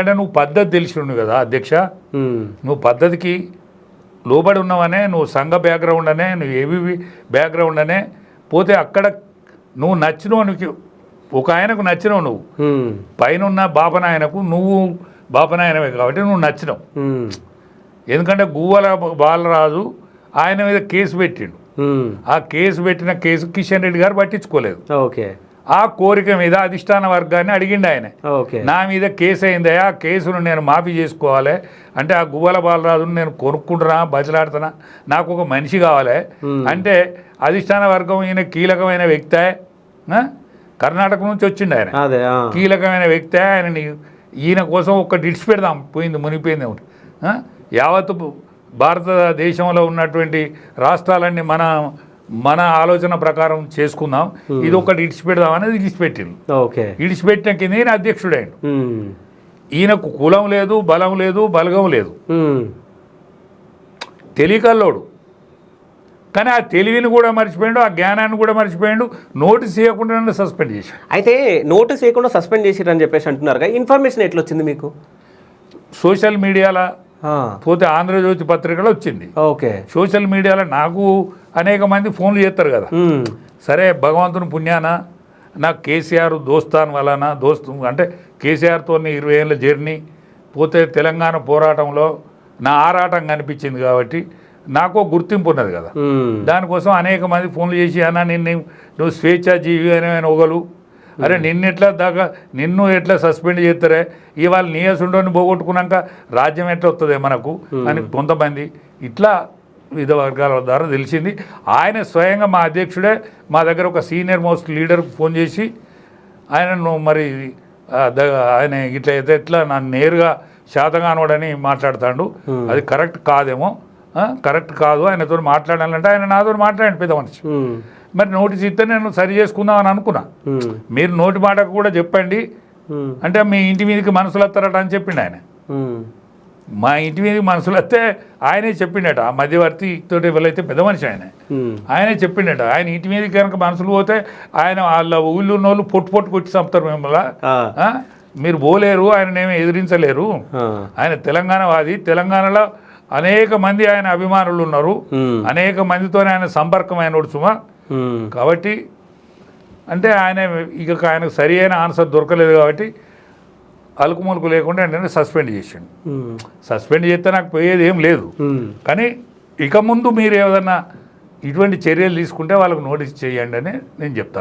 అంటే నువ్వు పద్ధతి తెలిసి కదా అధ్యక్ష, నువ్వు పద్ధతికి లోబడి ఉన్నావనే, నువ్వు సంఘ బ్యాక్గ్రౌండ్ అనే, నువ్వు ఏవి బ్యాక్గ్రౌండ్ అనే పోతే అక్కడ నువ్వు నచ్చినవు, నువ్వు ఒక ఆయనకు నచ్చినవు, నువ్వు పైన ఉన్న బాపనాయనకు నువ్వు బాపనాయనవే కాబట్టి నువ్వు నచ్చినావు. ఎందుకంటే గువ్వల బాలరాజు ఆయన మీద కేసు పెట్టిండు. ఆ కేసు పెట్టిన కేసు కిషన్ రెడ్డి గారు పట్టించుకోలేదు. ఓకే, ఆ కోరిక మీద అధిష్టాన వర్గాన్ని అడిగిండు ఆయన. నా మీద కేసు అయిందా, ఆ కేసును నేను మాఫీ చేసుకోవాలి అంటే ఆ గువ్వల బాలరాజును నేను కొనుక్కుంటున్నా, బతిలాడుతున్నా, నాకు ఒక మనిషి కావాలి అంటే అధిష్టాన వర్గం ఈయన కీలకమైన వ్యక్తే, కర్ణాటక నుంచి వచ్చిండు ఆయన, కీలకమైన వ్యక్తే, ఈయన కోసం ఒక్కటి ఇడిచి పెడదాం, పోయింది మునిగిపోయింది. యావత్ భారతదేశంలో ఉన్నటువంటి రాష్ట్రాలన్నీ మన ఆలోచన ప్రకారం చేసుకుందాం, ఇది ఒకటి ఇడిచిపెడదాం అనేది ఇడిచిపెట్టింది. ఇడిచిపెట్టిన కింద ఈయన అధ్యక్షుడైండు. ఈయనకు కులం లేదు, బలం లేదు, బలగం లేదు, తెలియకల్లోడు. కానీ ఆ తెలివిని కూడా మర్చిపోయాడు, ఆ జ్ఞానాన్ని కూడా మర్చిపోయాడు. నోటీస్ చేయకుండా నన్ను సస్పెండ్ చేశాడు. అయితే నోటీస్ చేయకుండా సస్పెండ్ చేసిరని చెప్పేసి అంటున్నారు, ఇన్ఫర్మేషన్ ఎట్లా వచ్చింది మీకు? సోషల్ మీడియాలో పోతే ఆంధ్రజ్యోతి పత్రికలో వచ్చింది. ఓకే, సోషల్ మీడియాలో నాకు అనేక మంది ఫోన్లు చేస్తారు కదా. సరే, భగవంతుని పుణ్యాన నాకు కేసీఆర్ దోస్తాన్ వలన అంటే కేసీఆర్తో 20 ఏళ్ళ జర్నీ పోతే తెలంగాణ పోరాటంలో నా ఆరాటం కనిపించింది కాబట్టి నాకు గుర్తింపు ఉన్నది కదా. దానికోసం అనేక మంది ఫోన్లు చేసి అన్న నువ్వు స్వేచ్ఛాజీవి అని ఒకరు, అరే నిన్ను ఎట్లా సస్పెండ్ చేస్తారే, ఇవాళ నీయసుండోని పోగొట్టుకున్నాక రాజ్యం ఎట్లా వస్తుంది మనకు అని కొంతమంది ఇట్లా వివిధ వర్గాల ద్వారా తెలిసింది. ఆయన స్వయంగా మా అధ్యక్షుడే మా దగ్గర ఒక సీనియర్ మోస్ట్ లీడర్కి ఫోన్ చేసి ఆయనను మరి ఆయన ఇట్లా అయితే ఎట్లా నన్ను నేరుగా శాతగానోడని మాట్లాడుతాడు, అది కరెక్ట్ కాదేమో, కరెక్ట్ కాదు, ఆయనతో మాట్లాడాలంటే ఆయన నాతో మాట్లాడండి పెద్ద మనిషి. మరి నోటీస్ ఇస్తే నేను సరి చేసుకుందామని అనుకున్నా. మీరు నోటి మాటకు కూడా చెప్పండి అంటే మీ ఇంటి మీదకి మనుషులు వస్తారట అని చెప్పిండు ఆయన. మా ఇంటి మీదకి మనుషులు వస్తే ఆయనే చెప్పిండట, ఆ మధ్యవర్తి తోటి ఎవరైతే పెద్ద మనిషి ఆయనే చెప్పిండట. ఆయన ఇంటి మీదకి కనుక మనుషులు పోతే ఆయన వాళ్ళ ఊళ్ళో ఉన్న వాళ్ళు పొట్టు కొట్టి చంపుతారు మిమ్మల్ని, మీరు పోలేరు, ఆయననేమీ ఎదిరించలేరు, ఆయన తెలంగాణ వాది, తెలంగాణలో అనేక మంది ఆయన అభిమానులు ఉన్నారు, అనేక మందితోనే ఆయన సంపర్కం అయినోడు సుమా. కాబట్టి అంటే ఆయనకు సరి అయిన ఆన్సర్ దొరకలేదు కాబట్టి అలుకుములుకు లేకుండా అంటే సస్పెండ్ చేసిండు. సస్పెండ్ చేస్తే నాకు పోయేది ఏం లేదు, కానీ ఇక ముందు మీరు ఏదన్నా ఇటువంటి చర్యలు తీసుకుంటే వాళ్ళకు నోటీస్ చేయండి అని నేను చెప్తాను.